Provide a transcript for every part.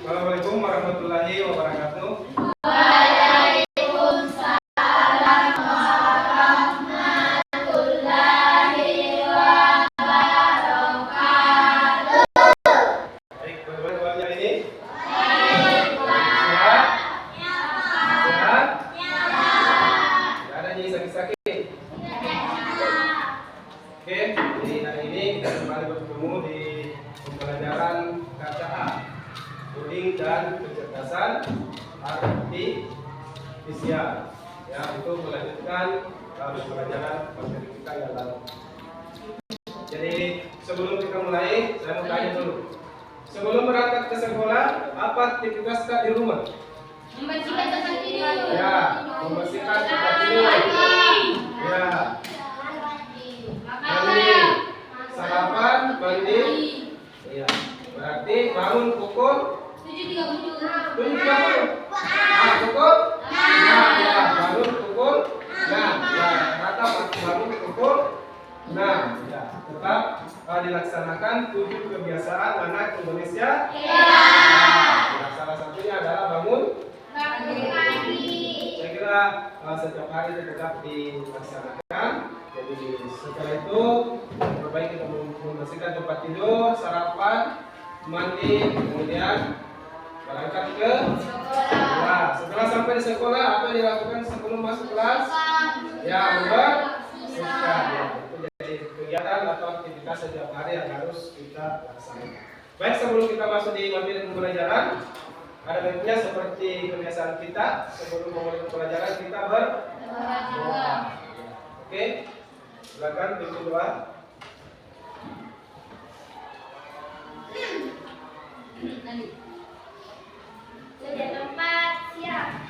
Assalamualaikum warahmatullahi wabarakatuh. Waalaikumsalam warahmatullahi wabarakatuh. Baik, bagaimana ini? Baik, Sehat? Ya. Sehat? Ya. Tidak ada yang sakit-sakit? Oke, jadi hari ini kita kembali bertemu di pembelajaran KCA, coding dan kecerdasan artifisial. Ya, itu melanjutkan pembelajaran materi kita yang lalu. Jadi sebelum kita mulai, saya mau tanya dulu. Sebelum berangkat ke sekolah, apa aktivitas Kak di rumah? Membersihkan tempat tidur. Ya, membersihkan tempat tidur. Ya, mandi, sarapan, mandi. Ya, berarti bangun pukul 7.30. 7.30. Ah, pukul? Nah, ya, bangun pukul 6. Ya, rata bangun pukul 6. Ya, tetap dilaksanakan 7 kebiasaan anak Indonesia. Nah, salah satunya adalah bangun. Saya kira setiap hari itu tetap dilaksanakan. Jadi setelah itu terbaik kita membersihkan tempat tidur, sarapan, mandi, kemudian berangkat ke sekolah. Setelah sampai di sekolah, apa yang dilakukan sebelum masuk kelas? Ya, membersihkan. Ya, itu jadi kegiatan atau aktivitas setiap hari yang harus kita laksanakan. Baik, sebelum kita masuk di materi pembelajaran, ada baiknya seperti kebiasaan kita sebelum memulai pembelajaran kita berdoa. Oke, silakan pimpin doa. Sudah tempat siap.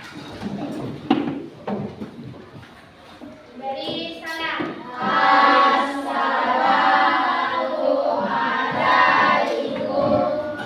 Beri salam. Assalamualaikum warahmatullahi wabarakatuh.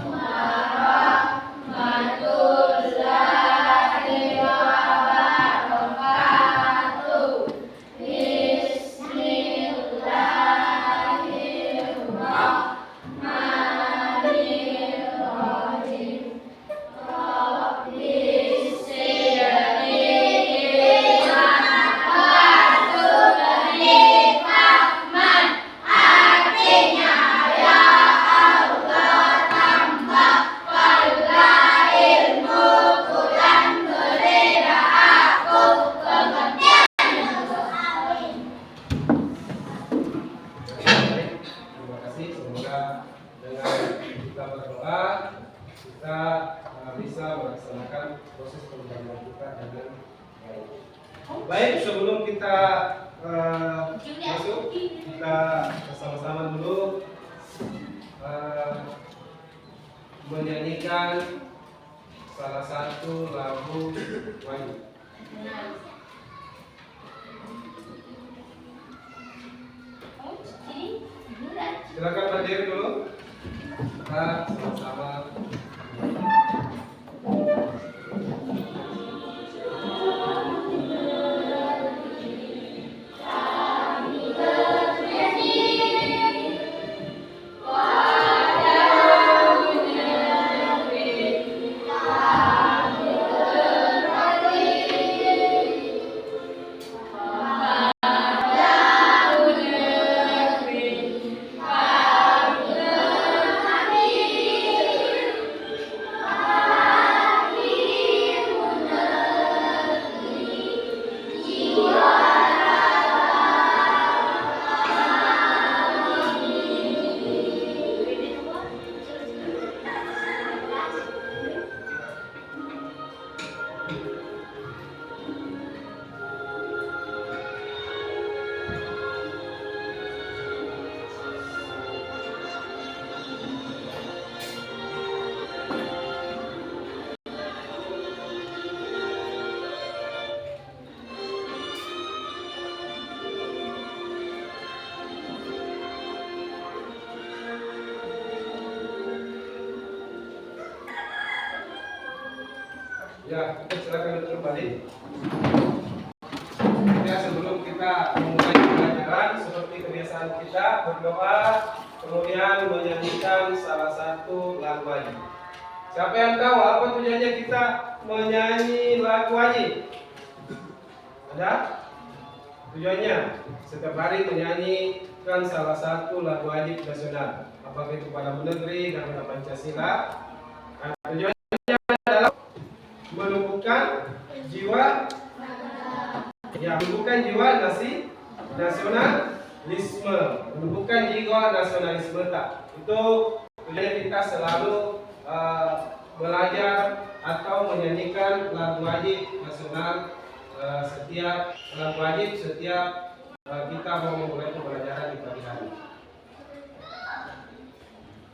Bismillahirrahmanirrahim. Baik, terima kasih. Semoga dengan kita berdoa kita bisa melaksanakan proses pembelajaran kita dengan baik. Baik, sebelum kita masuk, kita bersama-sama dulu menyanyikan salah satu lagu Wahyu. Silakan berdiri dulu. Kita sama-sama. Ya, silakan duduk kembali. Ya, sebelum kita memulai pembelajaran, seperti kebiasaan kita berdoa, kemudian menyanyikan salah satu lagu Wahyu. Siapa yang tahu apa tujuannya kita menyanyi lagu wajib? Ada? Tujuannya setiap hari menyanyikan salah satu lagu wajib nasional, apakah itu pada negeri dan pada Pancasila. Nah, tujuannya adalah menumbuhkan jiwa, ya, menumbuhkan jiwa nasionalisme, menumbuhkan jiwa nasionalisme tak. Itu tujuannya kita selalu belajar atau menyanyikan lagu wajib nasional setiap kita mau memulai pembelajaran di pagi hari.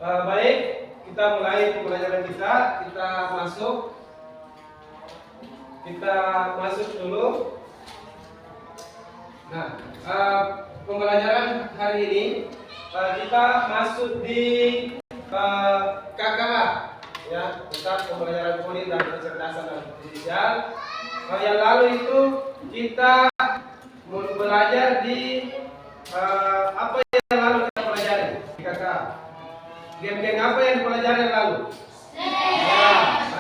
Baik, kita mulai pembelajaran kita masuk dulu. Nah, pembelajaran hari ini kita masuk di KKH, ya, tentang pembelajaran coding dan kecerdasan artifisial. Yang lalu itu kita belajar di apa yang lalu kita pelajari di KKH. Game-game apa yang dipelajari yang lalu? Ya,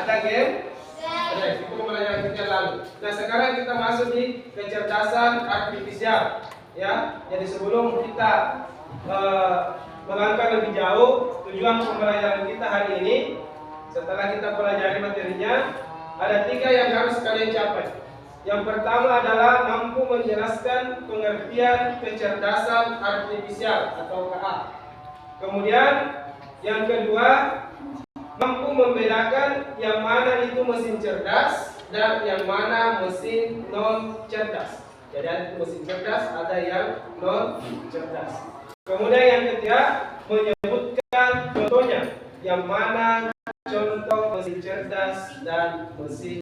ada game. Ada, itu pembelajaran kita yang lalu. Nah, sekarang kita masuk di kecerdasan artifisial, ya. Jadi sebelum kita melangkah lebih jauh, tujuan pembelajaran kita hari ini, setelah kita pelajari materinya, ada 3 yang harus kalian capai. Yang pertama adalah mampu menjelaskan pengertian kecerdasan artifisial atau KA. Kemudian yang kedua, mampu membedakan yang mana itu mesin cerdas dan yang mana mesin non cerdas. Jadi ada mesin cerdas, ada yang non cerdas. Kemudian yang ketiga, menyebutkan contohnya, yang mana contoh mesin cerdas dan mesin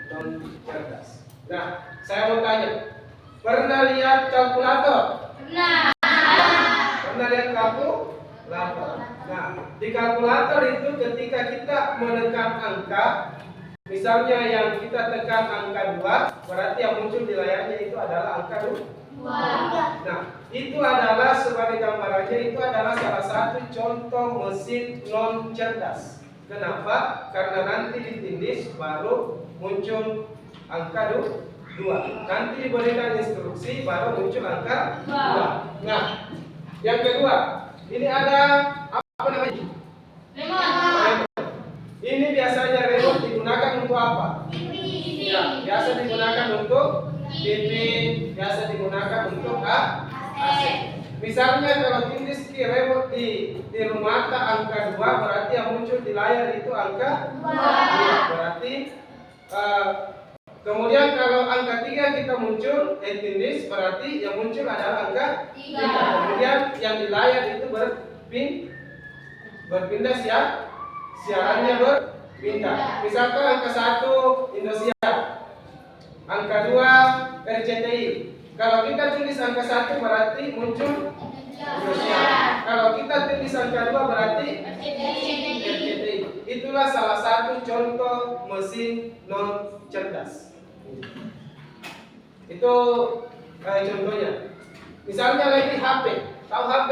non cerdas. Nah, saya mau tanya, pernah lihat kalkulator? Pernah. Pernah lihat kalkulator? Nah, di kalkulator itu ketika kita menekan angka, misalnya yang kita tekan angka 2, berarti yang muncul di layarnya itu adalah angka 2. Nah, itu adalah sebagai gambarannya, itu adalah salah satu contoh mesin non cerdas. Kenapa? Karena nanti ditindis baru muncul angka 2. Nanti diberikan instruksi baru muncul angka 2. Nah, yang kedua, ini ada apa namanya? Remote. Ini biasanya remote digunakan untuk apa? Ya, biasa digunakan untuk TV, biasa digunakan untuk AC. Misalnya kalau tindis ke remote di rumah angka 2, berarti yang muncul di layar itu angka 2. Berarti kemudian kalau angka 3 kita muncul tindis, berarti yang muncul adalah angka 3. Kemudian yang di layar itu berpindah siarannya berpindah. Misalkan angka 1 Indosiar, angka 2 RCTI. Kalau kita tulis angka 1 berarti muncul Indosiar. Kalau kita tulis angka 2 berarti RCTI. Itulah salah satu contoh mesin non cerdas. Itu contohnya. Misalnya lagi HP. Tahu HP?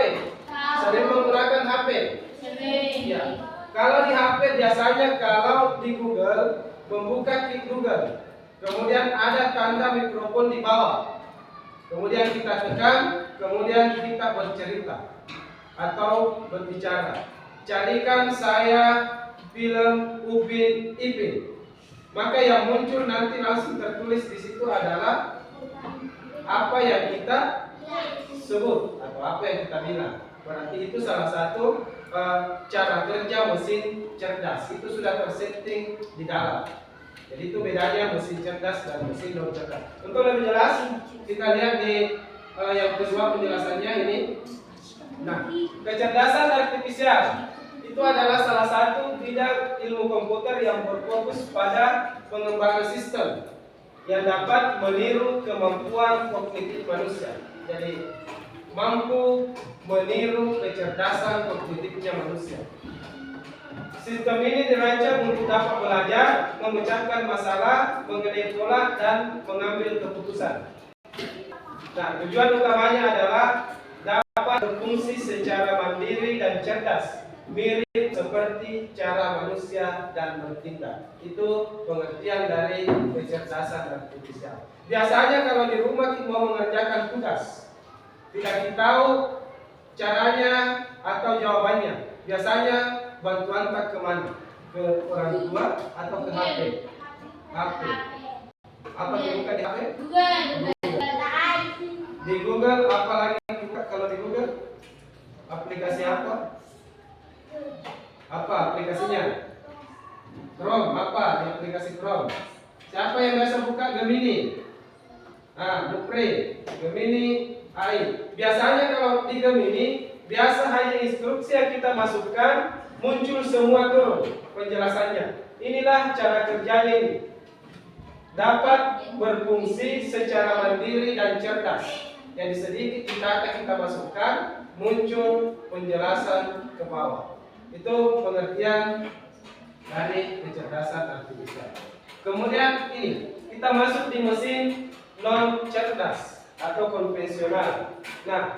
Sering menggunakan HP? Ya. Kalau di HP biasanya kalau di Google, membuka klik Google, kemudian ada tanda mikrofon di bawah. Kemudian kita tekan, kemudian kita bercerita atau berbicara. Carikan saya film Upin Ipin. Maka yang muncul nanti langsung tertulis di situ adalah apa yang kita sebut atau apa yang kita bilang. Berarti itu salah satu cara kerja mesin cerdas. Itu sudah tersetting di dalam. Jadi itu bedanya mesin cerdas dan mesin non cerdas. Untuk lebih jelas kita lihat di yang kedua penjelasannya ini. Nah, kecerdasan artifisial itu adalah salah satu bidang ilmu komputer yang berfokus pada pengembangan sistem yang dapat meniru kemampuan kognitif manusia. Jadi mampu meniru kecerdasan kognitifnya manusia. Sistem ini dirancang untuk dapat belajar, memecahkan masalah, mengenai pola, dan mengambil keputusan. Nah, tujuan utamanya adalah dapat berfungsi secara mandiri dan cerdas mirip seperti cara manusia dan bertindak. Itu pengertian dari kecerdasan artifisial. Biasanya kalau di rumah kita mau mengerjakan tugas, tidak kita tahu caranya atau jawabannya. Biasanya bantuan tak kemana? Ke orang tua atau ke HP? HP. Apa yang buka di HP? Di Google, apalagi buka kalau di Google? Aplikasi apa? Apa aplikasinya? Chrome. Apa di aplikasi Chrome? Siapa yang biasa buka Gemini? Blueprint, Gemini, AI. Biasanya kalau di Gemini, biasa hanya instruksi yang kita masukkan, muncul semua turun penjelasannya. Inilah cara kerjanya ini. Dapat berfungsi secara mandiri dan cerdas. Jadi sedikit data kita masukkan, muncul penjelasan ke bawah. Itu pengertian dari kecerdasan artifisial. Kemudian ini, kita masuk di mesin non cerdas atau konvensional. Nah,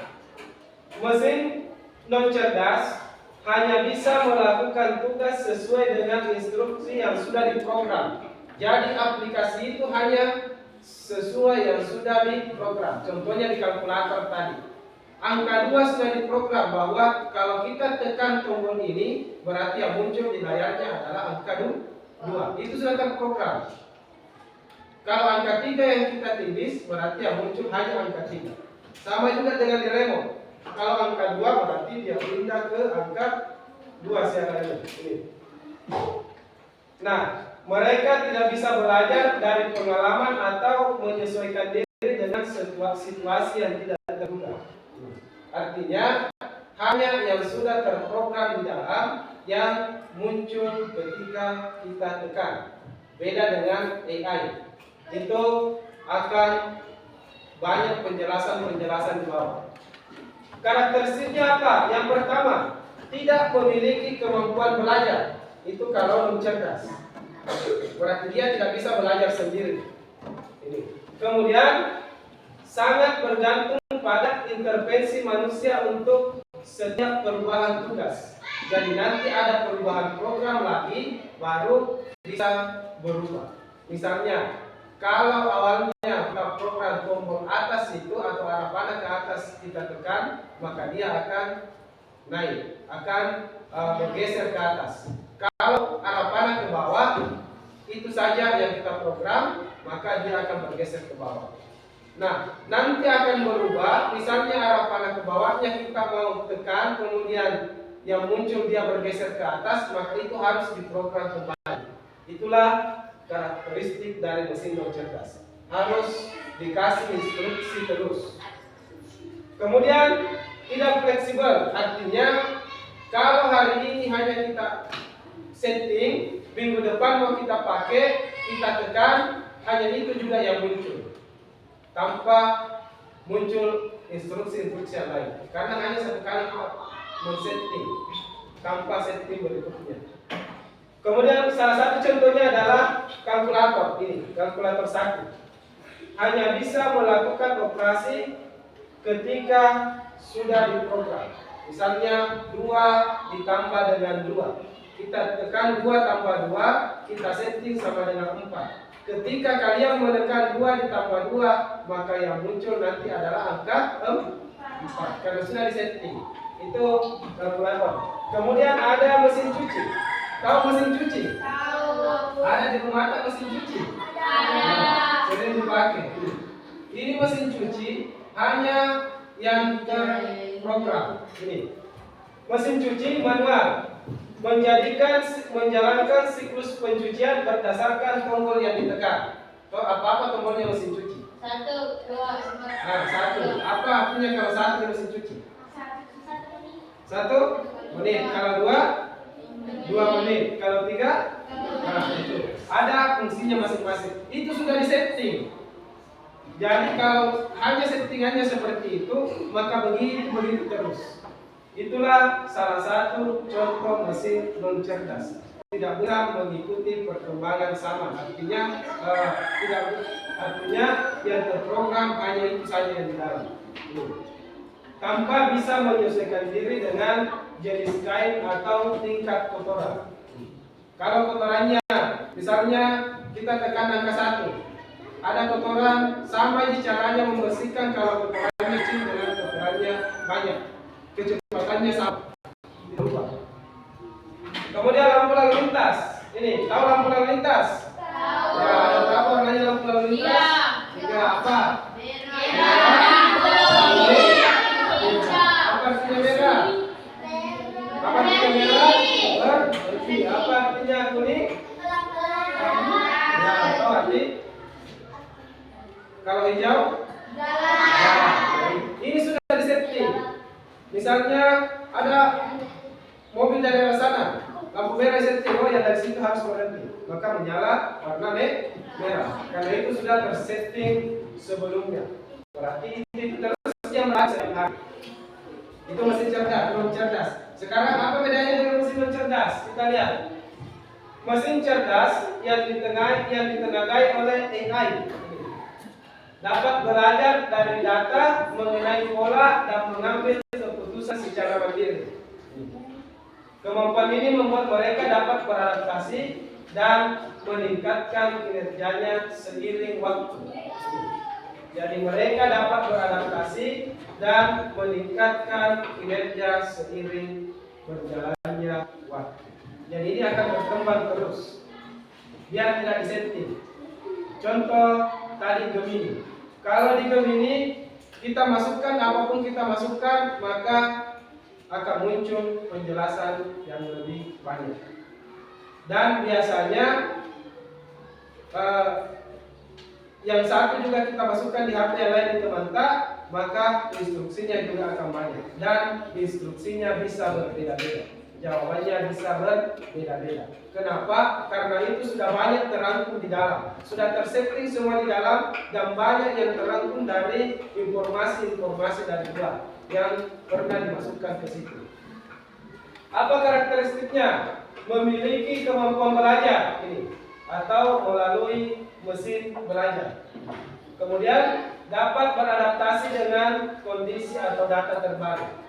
mesin non cerdas hanya bisa melakukan tugas sesuai dengan instruksi yang sudah diprogram. Jadi aplikasi itu hanya sesuai yang sudah diprogram. Contohnya di kalkulator tadi. Angka 2 sudah diprogram bahwa kalau kita tekan tombol ini, berarti yang muncul di layarnya adalah angka 2. Itu sudah terprogram. Kalau angka 3 yang kita tindis, berarti yang muncul hanya angka 3. Sama juga dengan di remote. Kalau angka 2 berarti dia pindah ke angka 2 siarannya. Ini. Nah, mereka tidak bisa belajar dari pengalaman atau menyesuaikan diri dengan situasi yang tidak terduga. Artinya, hanya yang sudah terprogram di dalam yang muncul ketika kita tekan. Beda dengan AI. Itu akan banyak penjelasan-penjelasan di bawah. Karakteristiknya apa? Yang pertama, tidak memiliki kemampuan belajar. Itu kalau non cerdas. Berarti dia tidak bisa belajar sendiri. Ini. Kemudian sangat bergantung pada intervensi manusia untuk setiap perubahan tugas. Jadi nanti ada perubahan program lagi baru bisa berubah. Misalnya kalau awalnya kita program tombol atas itu atau arah panah ke atas kita tekan, maka dia akan naik, akan bergeser ke atas. Kalau arah panah ke bawah, itu saja yang kita program, maka dia akan bergeser ke bawah. Nah, nanti akan berubah, misalnya arah panah ke bawahnya kita mau tekan, kemudian yang muncul dia bergeser ke atas, maka itu harus diprogram kembali. Itulah karakteristik dari mesin non cerdas. Harus dikasih instruksi terus. Kemudian tidak fleksibel, artinya kalau hari ini hanya kita setting, minggu depan mau kita pakai, kita tekan, hanya itu juga yang muncul. Tanpa muncul instruksi-instruksi yang lain. Karena hanya satu kali men-setting, tanpa setting berikutnya. Kemudian salah satu contohnya adalah kalkulator ini, kalkulator 1. Hanya bisa melakukan operasi ketika sudah diprogram. Misalnya 2 ditambah dengan 2. Kita tekan 2 tambah 2, kita setting sama dengan 4. Ketika kalian menekan 2 ditambah 2, maka yang muncul nanti adalah angka 4. Karena sudah disetting. Itu kalkulator. Kemudian ada mesin cuci. Tahu mesin cuci? Tahu. Ada di rumah tak mesin cuci? Ada. Sering dipakai. Ini mesin cuci hanya yang terprogram. Ini mesin cuci manual. Menjalankan siklus pencucian berdasarkan tombol yang ditekan. Apa tombolnya mesin cuci? 1, 2, 3. Nah, 1. Apa artinya kalau 1 mesin cuci? 1 menit. Kalau 2 menit. Kalau 3, nah itu. Ada fungsinya masing-masing. Itu sudah disetting. Jadi kalau hanya settingannya seperti itu, maka begitu terus. Itulah salah satu contoh mesin non cerdas. Tidak bisa mengikuti perkembangan zaman. Artinya yang terprogram hanya itu saja yang di dalam. Tanpa bisa menyesuaikan diri dengan jenis kain atau tingkat kotoran. Kalau kotorannya, misalnya kita tekan angka 1, ada kotoran, sama caranya membersihkan kalau kotorannya kecil dengan kotorannya banyak. Kecepatannya sama. Kemudian lampu lalu lintas. Ini, tahu lampu lalu lintas? Tahu. Ya, ada berapa warnanya lampu lalu lintas? 3. Apa? Apa artinya merah? Apa artinya merah? Bersih. Apa artinya kuning? Ya, tahu arti? Kalau hijau? Ya. Ini sudah disetting. Misalnya ada mobil dari arah sana, lampu merah setting, oh yang dari situ harus berhenti, maka menyala warna merah. Karena itu sudah tersetting sebelumnya. Berarti itu terus yang melaksanakan. Itu mesin cerdas, non cerdas. Sekarang apa bedanya dengan mesin non cerdas? Kita lihat. Mesin cerdas yang ditenagai oleh AI dapat belajar dari data, mengenai pola dan mengambil keputusan secara mandiri. Kemampuan ini membuat mereka dapat beradaptasi dan meningkatkan kinerjanya seiring waktu. Jadi mereka dapat beradaptasi dan meningkatkan kinerja seiring berjalannya waktu. Jadi ini akan berkembang terus, biar tidak disetting. Contoh tadi Gemini. Kalau di Gemini kita masukkan apapun kita masukkan, maka akan muncul penjelasan yang lebih banyak. Dan biasanya yang satu juga kita masukkan di HP yang lain di Temanta, maka instruksinya juga akan banyak dan instruksinya bisa berbeda-beda. Jawabannya bisa berbeda-beda. Kenapa? Karena itu sudah banyak terangkum di dalam, sudah tersetting semua di dalam, dan banyak yang terangkum dari informasi-informasi dari luar yang pernah dimasukkan ke situ. Apa karakteristiknya? Memiliki kemampuan belajar ini atau melalui mesin belajar. Kemudian dapat beradaptasi dengan kondisi atau data terbaru.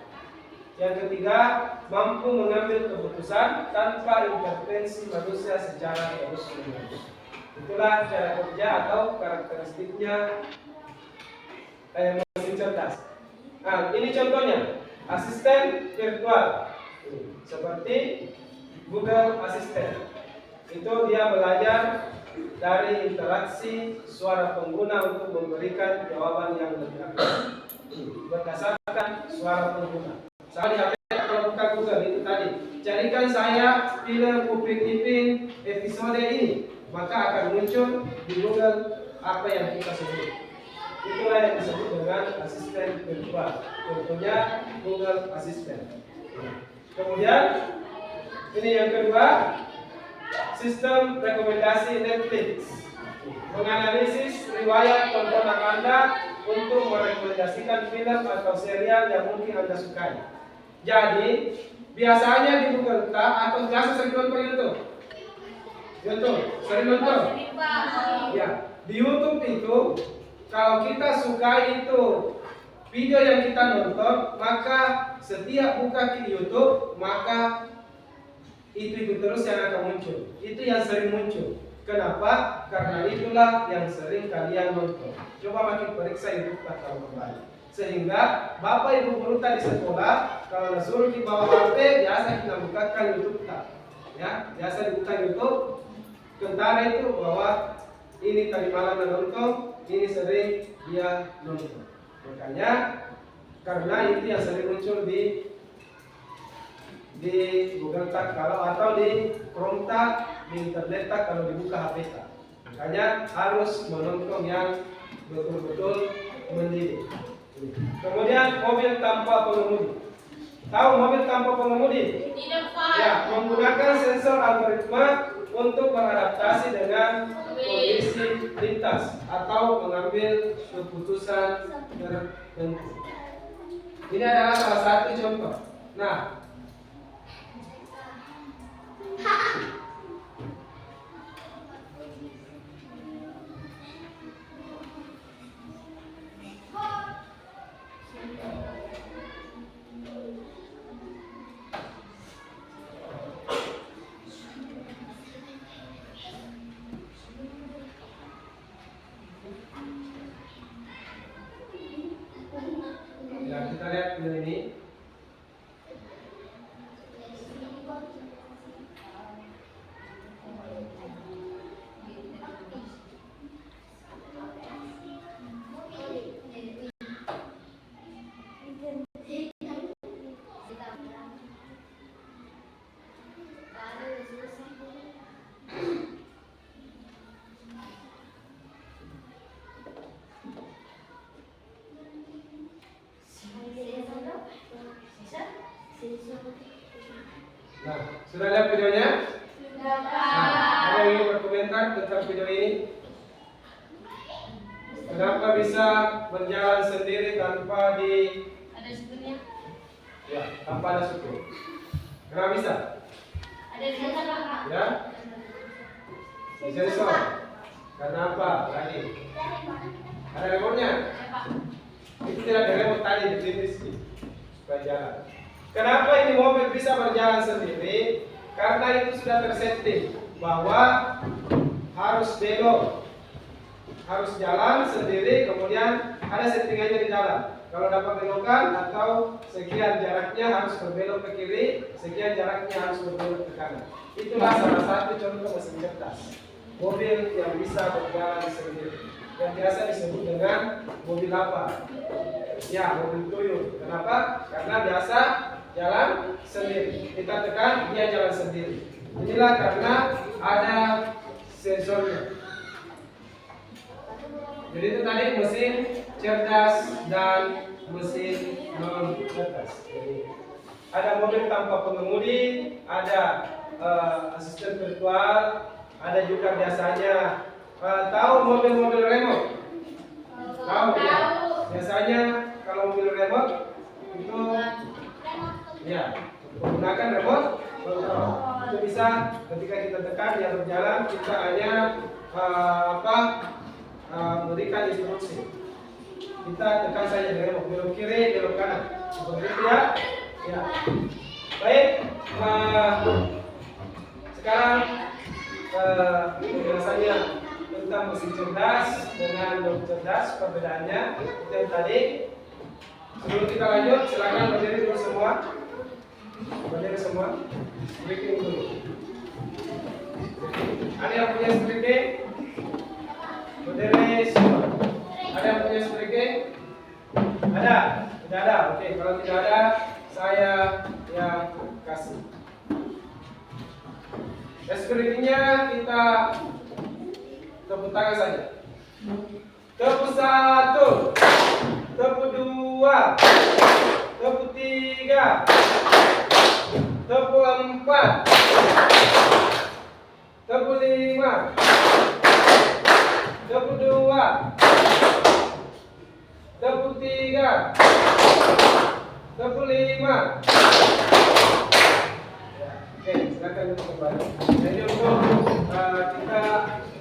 Yang ketiga, mampu mengambil keputusan tanpa intervensi manusia secara terus-menerus. Itulah cara kerja atau karakteristiknya mesin cerdas. Nah, ini contohnya, asisten virtual seperti Google Assistant. Itu dia belajar dari interaksi suara pengguna untuk memberikan jawaban yang lebih akurat berdasarkan suara pengguna. Sama di HP kalau buka Google itu tadi, carikan saya film Upin Ipin episode ini, maka akan muncul di Google apa yang kita sebut. Itulah yang disebut dengan asisten virtual. Contohnya Google Assistant. Kemudian ini yang kedua, sistem rekomendasi Netflix. Menganalisis riwayat tontonan Anda untuk merekomendasikan film atau serial yang mungkin Anda sukai. Jadi biasanya di Google atau biasa sering nonton YouTube. Sering nonton? Ya, di YouTube itu kalau kita suka itu video yang kita nonton, maka setiap buka di YouTube, maka itu terus yang akan muncul. Itu yang sering muncul. Kenapa? Karena itulah yang sering kalian nonton. Coba makin periksa YouTube kalau kembali. Sehingga Bapak Ibu guru tadi sekolah, kalau disuruh di bawah HP, biasa kita bukakan YouTube ya, biasa dibuka YouTube. Tentara itu bahwa ini tadi malam nonton, ini sering dia nonton. Makanya karena itu yang sering muncul di Google Tag kalau atau di Chrome Tag, di internet Tag kalau dibuka HP Tag. Makanya harus menonton yang betul-betul mendidik. Kemudian mobil tanpa pengemudi. Tahu mobil tanpa pengemudi? Tidak, Pak. Ya, menggunakan sensor algoritma untuk beradaptasi dengan kondisi lintas atau mengambil keputusan tertentu. Ini adalah salah satu contoh. Nah, dekat tentang video ini? Kenapa bisa berjalan sendiri tanpa Ada supirnya. tanpa ada supir? Kenapa bisa? Ada di sana, Pak. Ya? Sensor. Karena apa? Lagi. Ada remote-nya? Ya, Pak. Itu tidak ada remote tadi di sini supaya jalan. Kenapa ini mobil bisa berjalan sendiri? Karena itu sudah tersetting bahwa harus belok, harus jalan sendiri, kemudian ada settingannya di jalan. Kalau dapat belokan atau sekian jaraknya harus berbelok ke kiri, sekian jaraknya harus berbelok ke kanan. Itulah salah satu contoh mesin cerdas, mobil yang bisa berjalan sendiri, yang biasa disebut dengan mobil apa? Ya, mobil tuyul. Kenapa? Karena biasa jalan sendiri. Kita tekan, dia jalan sendiri. Inilah karena ada sensornya. Jadi itu tadi mesin cerdas dan mesin non cerdas. Jadi, ada mobil tanpa pengemudi, ada asisten virtual, ada juga biasanya tahu mobil-mobil remote. Tahu ya? Biasanya kalau mobil remote itu ya menggunakan remote control. Itu bisa ketika kita tekan dia berjalan, kita hanya memberikan instruksi. Kita tekan saja di remote, belok kiri, belok kanan. Seperti itu ya. Ya. Baik. Sekarang penjelasannya tentang mesin cerdas dengan non cerdas, perbedaannya itu yang tadi. Sebelum kita lanjut, silakan berdiri dulu semua. Berdiri semua. Breaking dulu. Ada yang punya striking? Berdiri semua. Ada yang punya striking? Ada? Tidak ada? Oke, kalau tidak ada, saya yang kasih. Strikingnya kita tepuk tangan saja. Tepuk 1, tepuk 2, tepuk 3, tepuk 4, tepuk 5, tepuk 2, tepuk 3, tepuk 5. Oke, silakan untuk kembali. Jadi untuk kita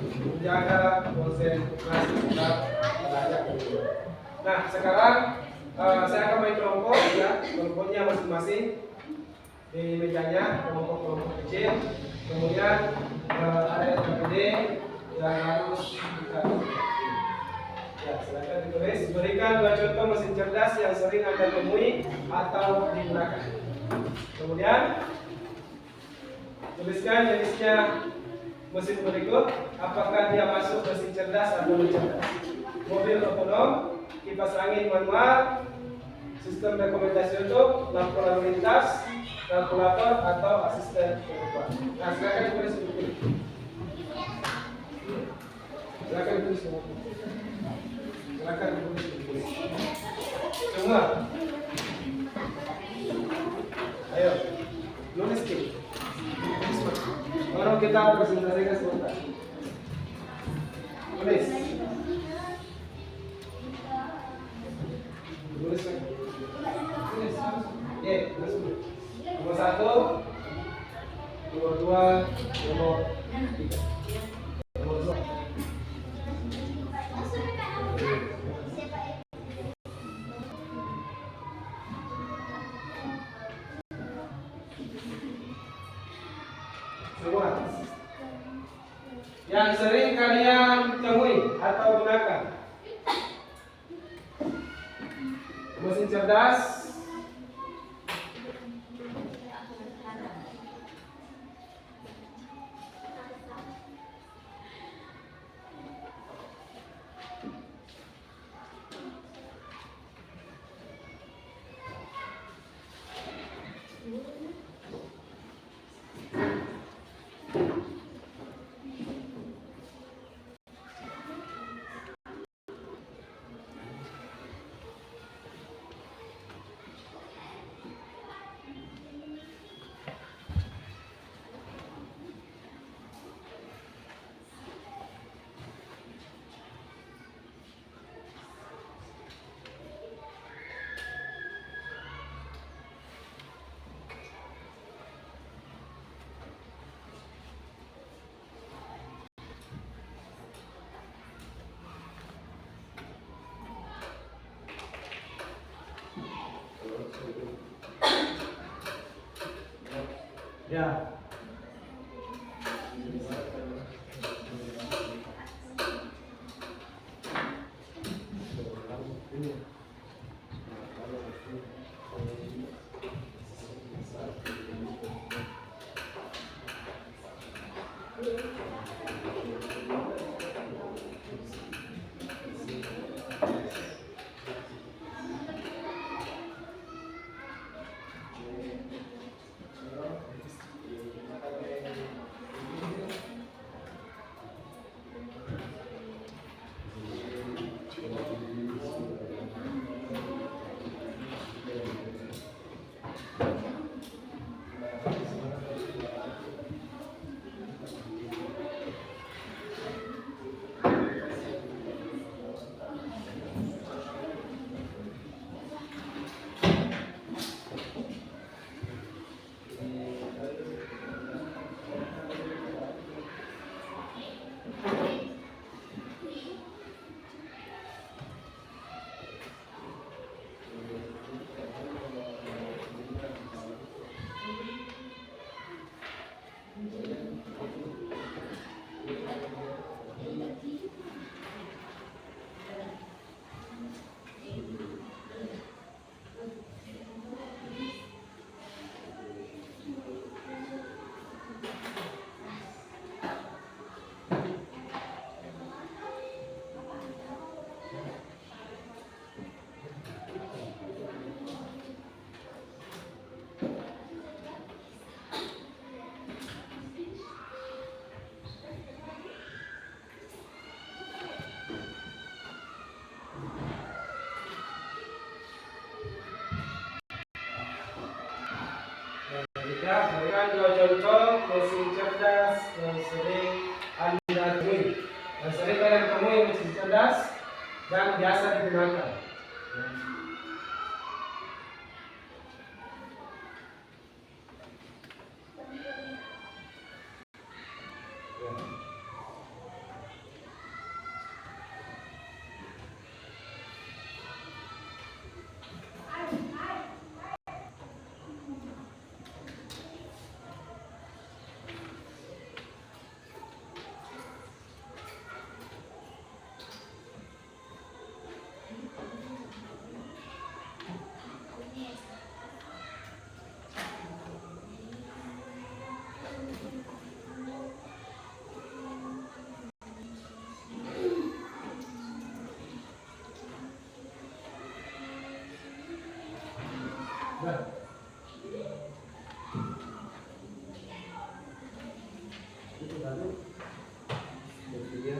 menjaga konsentrasi kita belajar dulu. Nah, sekarang saya akan main kelompok ya, kelompoknya masing-masing di mejanya, kelompok kecil. Kemudian ada yang gede yang harus kita ya, silakan ditulis. Berikan 2 contoh mesin cerdas yang sering Anda temui atau digunakan. Kemudian tuliskan jenisnya mesin berikut, apakah dia masuk mesin cerdas atau non cerdas. Mobil otonom, kipas angin manual, sistem rekomendasi untuk, lampu lalu lintas, kalkulator atau asisten virtual. Nah, silakan tulis dulu. Silakan tulis semua. Silakan tulis dulu. Semua. Ayo, nulis dulu. Baru kita presentasikan sebentar. Tulis. Tulis. Tulis. Oke, tulis. Nomor 1, nomor 2, nomor 3. Nomor 2. Semua yang sering kalian temui atau gunakan mesin cerdas, Ya. Ya, berikan dua contoh mesin cerdas yang sering Anda temui. Yang sering kalian temui mesin cerdas dan biasa digunakan. Nah, itu baru dia.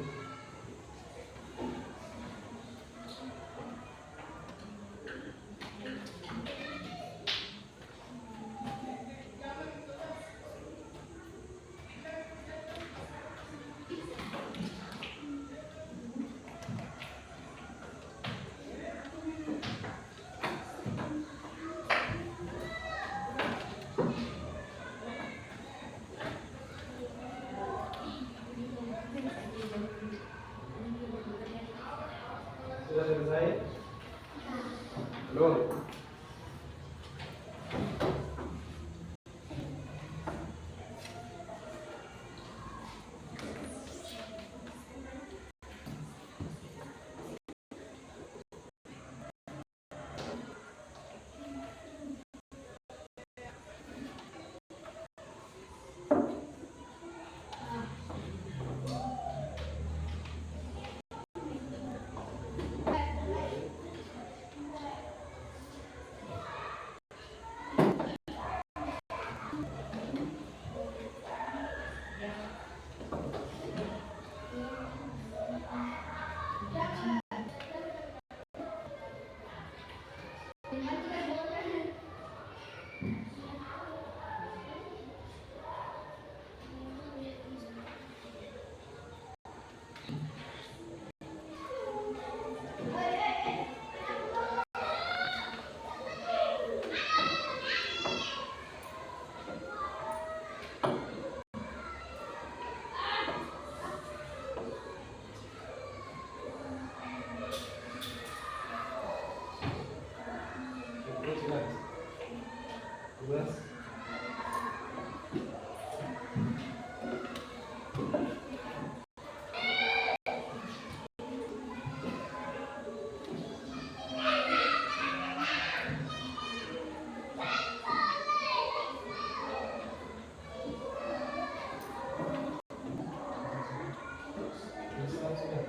sudah.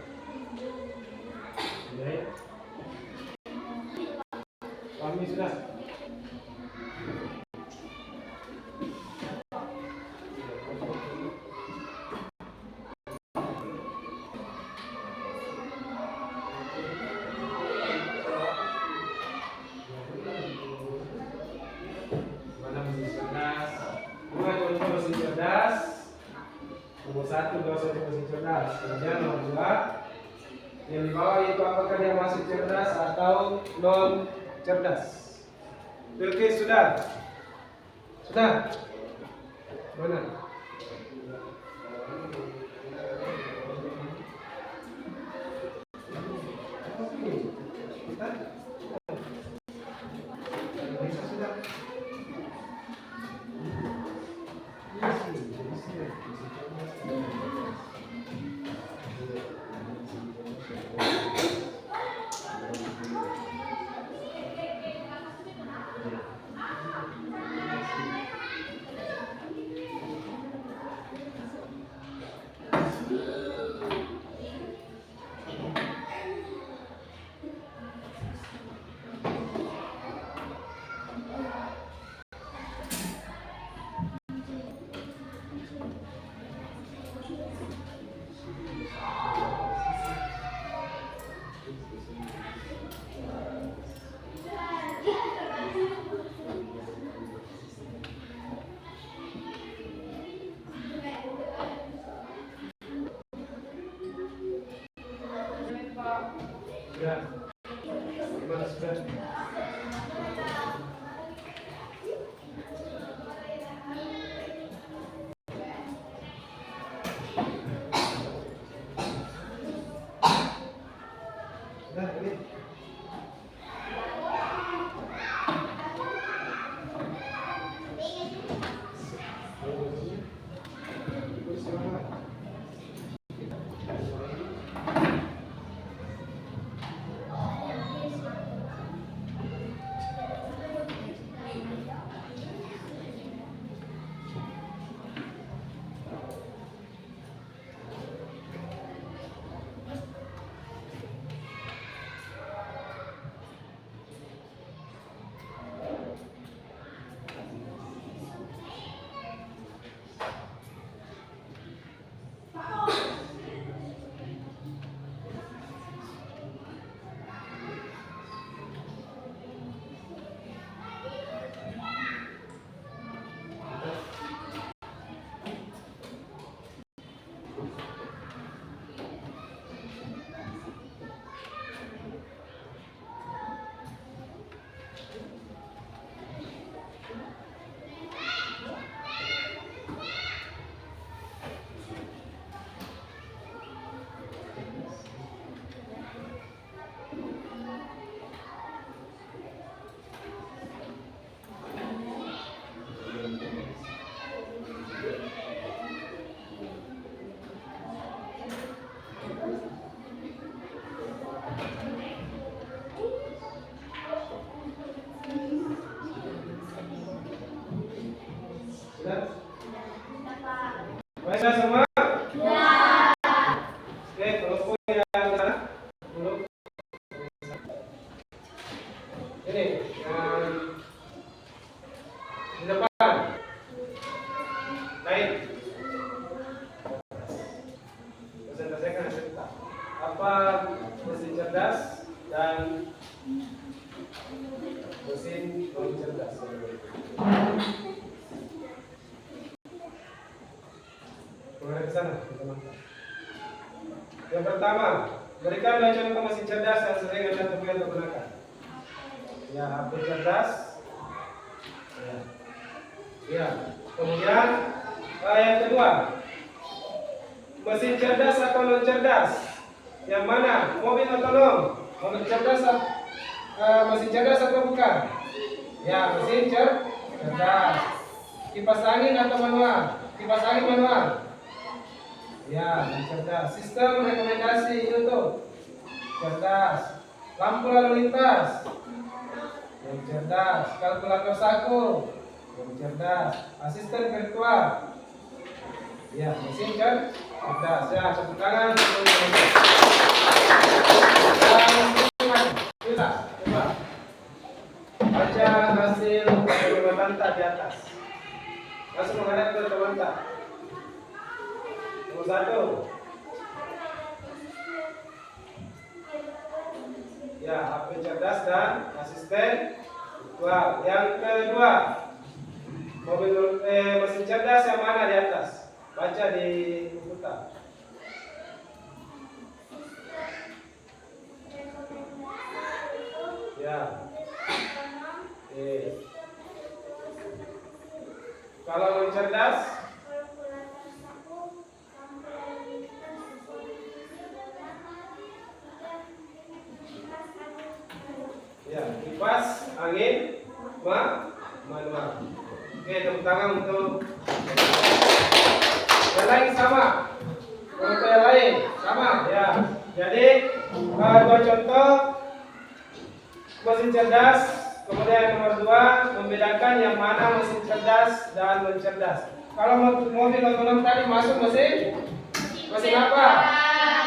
Oke. Kami sudah. Mana mesin cerdas? Contoh mesin cerdas. Nomor 1 mesin cerdas. Kemudian nomor 2 yang di bawah itu apakah dia masih cerdas atau non cerdas? Bilqis sudah? Sudah? Mana? Sudah. Gimana sudah? Sudah, ini. Sudah? Baiklah semua? Oke, kelompok yang sana dulu. Ini yang di depan. Naik. Presentasikan cerita. Apa mesin cerdas dan mesin non cerdas? Mengarah ke sana, teman-teman. Yang pertama, berikanlah contoh mesin cerdas yang sering Anda temui atau gunakan. Ya, HP cerdas. Ya. Ya. Kemudian yang kedua, mesin cerdas atau non cerdas? Yang mana? Mobil otonom. Mobil cerdas, mesin cerdas atau bukan? Ya, mesin cerdas. Kipas angin atau manual? Kipas angin manual. Ya, cerdas. Sistem rekomendasi YouTube. Cerdas. Lampu lalu lintas. Yang cerdas. Kalkulator saku. Yang cerdas. Asisten virtual. Ya, mesin cerdas. Cerdas. Ya, tepuk tangan. Kita coba baca hasil Tawanta di atas. Langsung menghadap ke Tawanta. Nomor 1. Ya, HP cerdas dan asisten. Wah, yang kedua, mesin cerdas yang mana di atas? Baca di komputer. Ya. Kalau mesin cerdas, ya, kipas angin manual. Oke, tepuk tangan untuk yang lain sama. Untuk yang lain sama, ya. Jadi dua contoh mesin cerdas. Kemudian nomor 2, membedakan yang mana mesin cerdas dan mencerdas. Kalau mobil otonom tadi masuk mesin apa?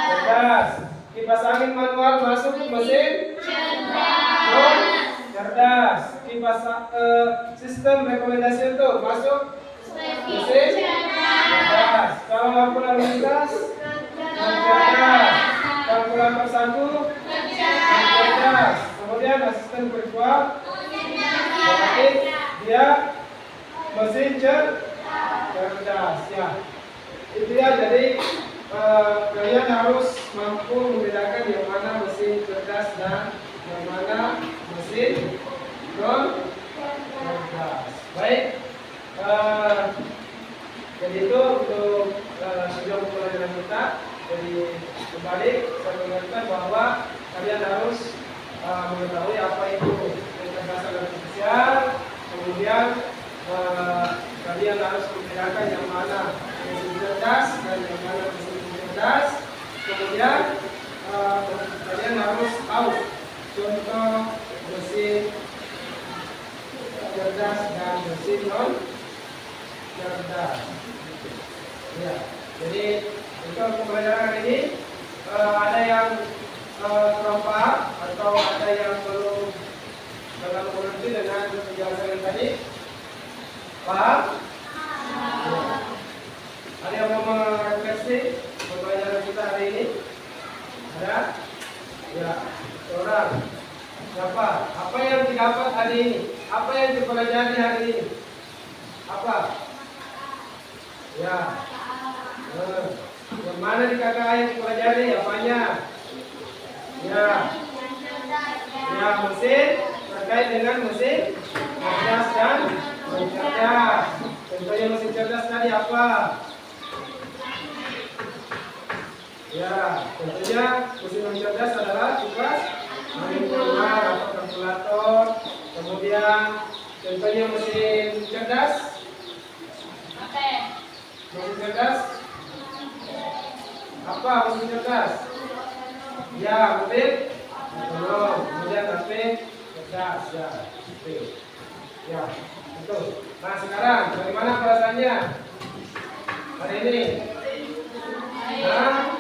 Cerdas. Kipas angin manual masuk mesin cerdas. Kipas sistem rekomendasi untuk masuk mesin cerdas. Kalau lampu lalu lintas cerdas. Kalkulator 1 cerdas. Kemudian asisten virtual berarti dia mesin cerdas. Ya, itu ya. Jadi kalian harus mampu membedakan yang mana mesin cerdas dan yang mana mesin non cerdas. Baik, jadi itu untuk sidang pembelajaran kita. Jadi kembali saya mengingatkan bahwa kalian harus mengetahui apa itu kecerdasan artifisial. Kemudian kalian harus membedakan yang mana mesin cerdas dan yang mana mesin cerdas. Kemudian kalian harus tahu contoh mesin cerdas dan mesin non cerdas. Ya, jadi untuk pembelajaran hari ini ada yang kurang paham atau ada yang belum dalam mengerti dengan penjelasan tadi? Paham? Ya. Ada yang mau merefleksi pembelajaran kita hari ini? Ada? Ya, seorang. Siapa? Apa yang didapat hari ini? Apa yang dipelajari hari ini? Apa? Ya. Yang mana di kakak yang dipelajari? Apanya? Ya. Ya, mesin terkait dengan mesin cerdas dan mencerdas. Contohnya mesin cerdas tadi apa? Ya, tentunya mesin cerdas adalah kipas angin manual atau kalkulator. Kemudian contohnya mesin cerdas. Mesin cerdas apa? Mesin cerdas? Ya, mobil otonom. Kemudian HP cerdas. Ya, oke. Ya, betul. Nah, sekarang bagaimana perasaannya hari ini? Nah,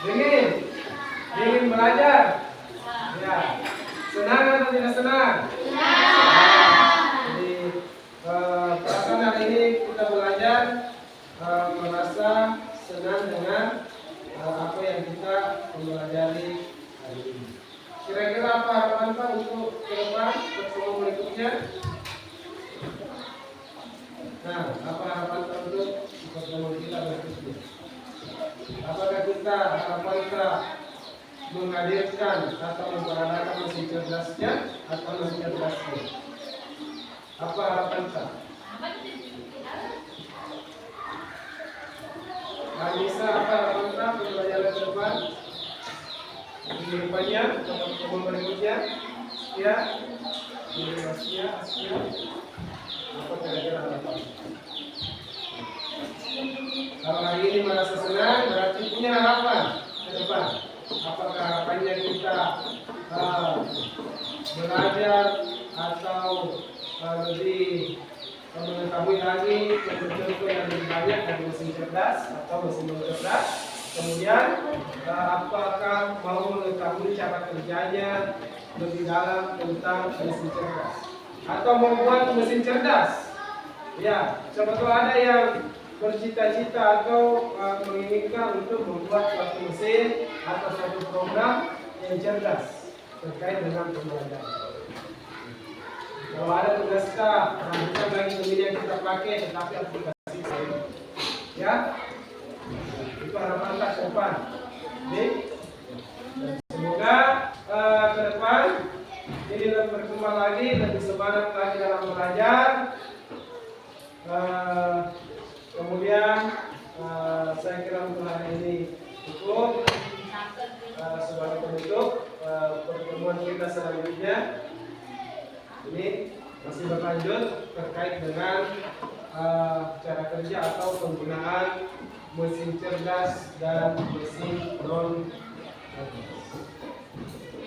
dingin belajar. Ya, senang atau tidak senang? Jadi perasaan hari ini kita belajar merasa senang dengan apa yang kita pelajari hari ini. Kira-kira apa harapan Pak untuk ke depan pertemuan berikutnya? Nah, apa harapan Pak untuk pertemuan kita berikutnya? Apakah kita harapan kita menghadirkan atau memperadakan mesin cerdasnya atau mesin cerdasnya? Apa harapan kita? Bisa apa harapan kita pembelajaran ke depan? Di depannya, pertemuan berikutnya, ya, apa kira-kira harapan? Kalau hari ini merasa senang, berarti punya harapan ke depan. Apakah harapannya kita belajar atau lebih mengetahui lagi contoh-contoh yang lebih banyak dari mesin cerdas atau mesin cerdas. Kemudian apakah mau mengetahui cara kerjanya lebih dalam tentang mesin cerdas atau membuat mesin cerdas? Ya, siapa tahu ada yang bercita-cita atau menginginkan untuk membuat suatu mesin atau suatu program yang cerdas terkait dengan pembelajaran. Kalau ada tugas K, bukan lagi media yang kita pakai, tetapi aplikasi lain. Ya, itu harapan kita ke depan. Jadi, semoga ke depan ini lebih berkembang lagi, lebih semangat lagi dalam belajar. Kemudian saya kira untuk hari ini cukup sebagai penutup pertemuan kita selanjutnya. Ini masih berlanjut terkait dengan cara kerja atau penggunaan mesin cerdas dan mesin non cerdas.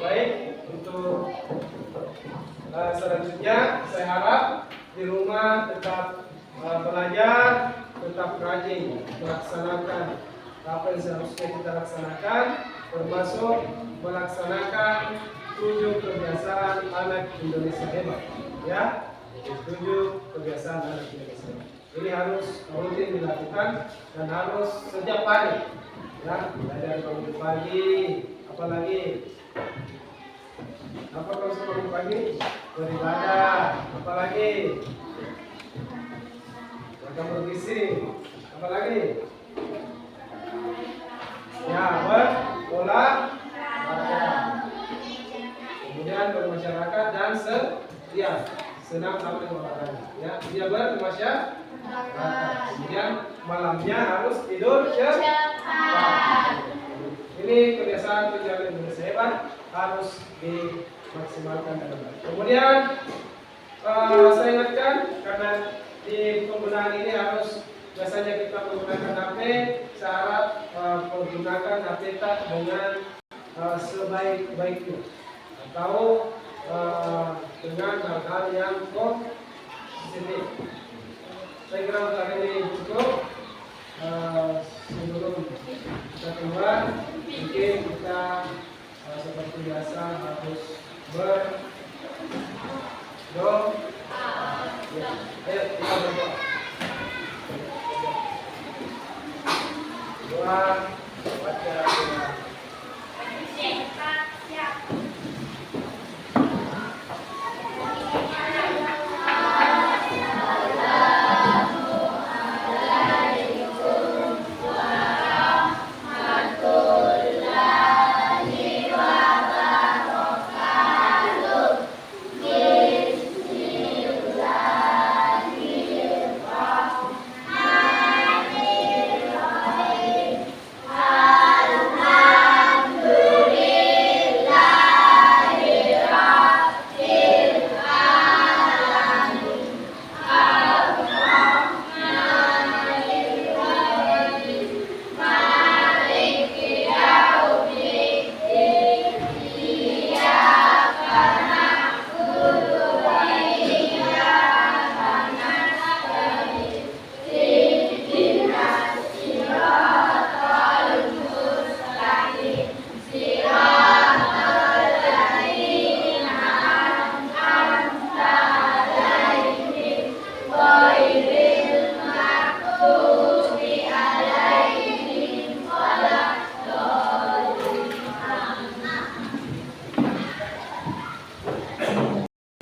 Baik, untuk selanjutnya saya harap di rumah tetap belajar, tetap rajin melaksanakan apa yang seharusnya kita laksanakan, termasuk melaksanakan 7 kebiasaan anak Indonesia hebat. Ya, 7 kebiasaan anak Indonesia hebat. Ini harus rutin dilakukan dan harus setiap hari. Ya, dari bangun pagi, apalagi apa kalau bangun pagi? Beribadah, apalagi makan bergizi, apalagi ya berolahraga, kemudian bermasyarakat dan senang sama dengan olahraga. Ya, dia bermasyarakat. Kemudian malamnya harus tidur cepat. Ini kebiasaan penjaga Indonesia hebat harus dimaksimalkan dalam baik. Kemudian saya ingatkan karena di penggunaan ini harus biasanya kita menggunakan HP, saya harap menggunakan HP dengan sebaik-baiknya atau dengan hal-hal yang positif. Saya kira untuk hari ini cukup. Sebelum kita keluar, mungkin kita seperti biasa harus berdoa. Ya, ayo kita berdoa. Doa baca